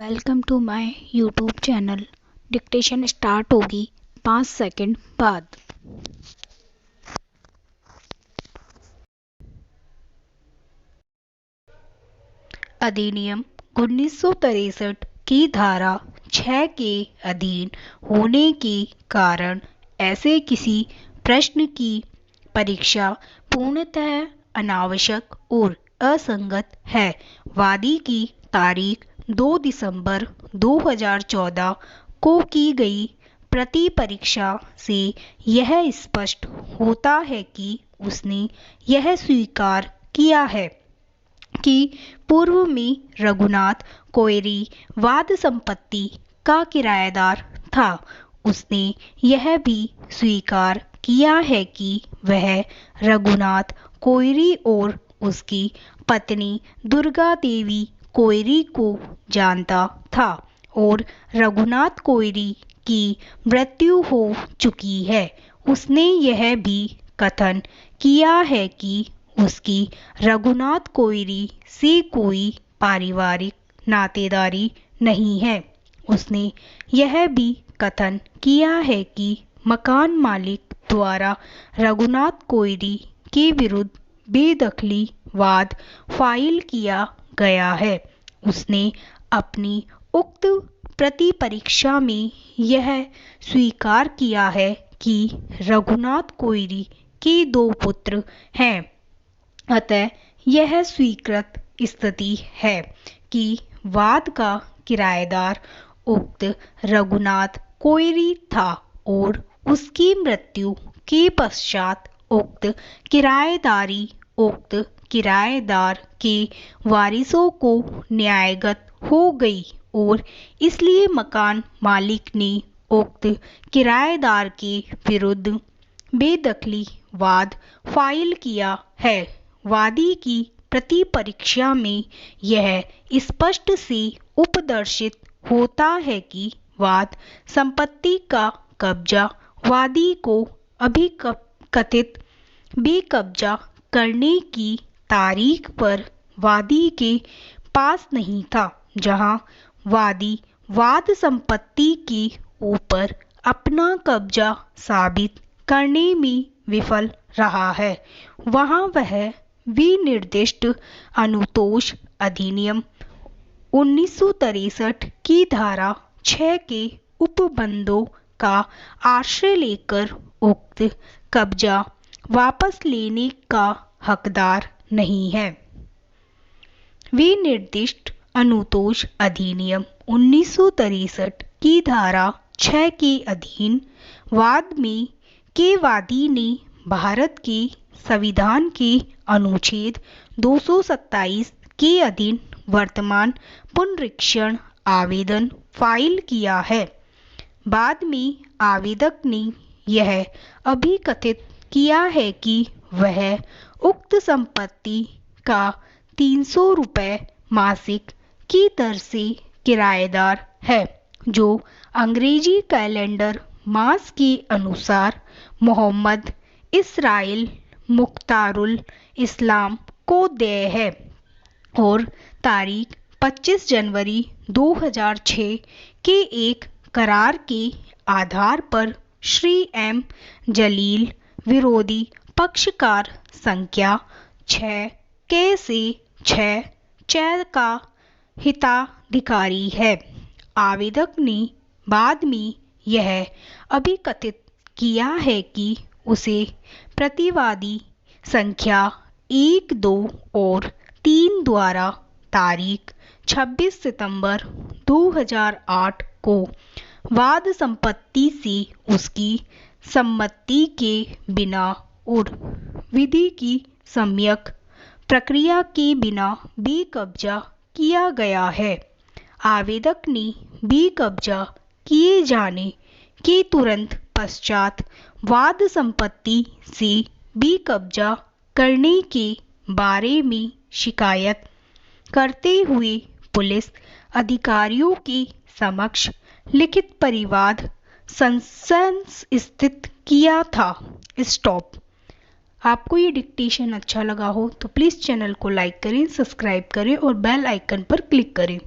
Welcome to my YouTube channel. Dictation start होगी 5 second बाद। अधिनियम 1963 की धारा 6 के अधीन होने के कारण ऐसे किसी प्रश्न की परीक्षा पूर्णतः अनावश्यक और असंगत है। वादी की तारीख 2 दिसंबर 2014 को की गई प्रति परीक्षा से यह स्पष्ट होता है कि उसने यह स्वीकार किया है कि पूर्व में रघुनाथ कोयरी वाद संपत्ति का किराएदार था। उसने यह भी स्वीकार किया है कि वह रघुनाथ कोयरी और उसकी पत्नी दुर्गा देवी कोयरी को जानता था और रघुनाथ कोयरी की मृत्यु हो चुकी है। उसने यह भी कथन किया है कि उसकी रघुनाथ कोयरी से कोई पारिवारिक नातेदारी नहीं है। उसने यह भी कथन किया है कि मकान मालिक द्वारा रघुनाथ कोयरी के विरुद्ध बेदखली वाद फाइल किया गया है। उसने अपनी उक्त प्रति परीक्षा में यह स्वीकार किया है कि रघुनाथ कोयरी के 2 पुत्र हैं। अतः यह स्वीकृत स्थिति है कि वाद का किराएदार उक्त रघुनाथ कोयरी था और उसकी मृत्यु के पश्चात उक्त किराएदारी उक्त किराएदार के वारिसों को न्यायगत हो गई और इसलिए मकान मालिक ने उक्त किराएदार के विरुद्ध बेदखली वाद फाइल किया है। वादी की प्रति परीक्षा में यह स्पष्ट से उपदर्शित होता है कि वाद संपत्ति का कब्जा वादी को अभिकथित बेकब्जा करने की तारीख पर वादी के पास नहीं था, जहां वादी वाद संपत्ति के ऊपर अपना कब्जा साबित करने में विफल रहा है, वहां वह विनिर्दिष्ट अनुतोष अधिनियम 1963 की धारा 6 के उपबंधों का आश्रय लेकर उक्त कब्जा वापस लेने का हकदार नहीं है। विनिर्दिष्ट अनुतोष अधिनियम 1963 की धारा 6 के अधीन वाद में के वादी ने भारत के संविधान के अनुच्छेद 227 के अधीन वर्तमान पुनरीक्षण आवेदन फाइल किया है। बाद में आवेदक ने यह अभिकथित किया है कि वह उक्त संपत्ति का 300 रुपये मासिक की दर से किराएदार है, जो अंग्रेजी कैलेंडर मास के अनुसार मोहम्मद इसराइल मुख्तारुल इस्लाम को देय है और तारीख 25 जनवरी 2006 के एक करार के आधार पर श्री एम जलील विरोधी पक्षकार संख्या 6 के से 6 का हिताधिकारी है। आवेदक ने बाद में यह अभिकथित किया है कि उसे प्रतिवादी संख्या 1, 2 और 3 द्वारा तारीख 26 सितंबर 2008 को वाद संपत्ति से उसकी सम्मति के बिना और विधि की सम्यक प्रक्रिया के बिना बेकब्जा किया गया है। आवेदक ने बेकब्जा किए जाने के तुरंत पश्चात वाद संपत्ति से बेकब्जा करने के बारे में शिकायत करते हुए पुलिस अधिकारियों के समक्ष लिखित परिवाद संस्थित किया था। स्टॉप। आपको ये डिक्टेशन अच्छा लगा हो तो प्लीज़ चैनल को लाइक करें, सब्सक्राइब करें और बेल आइकन पर क्लिक करें।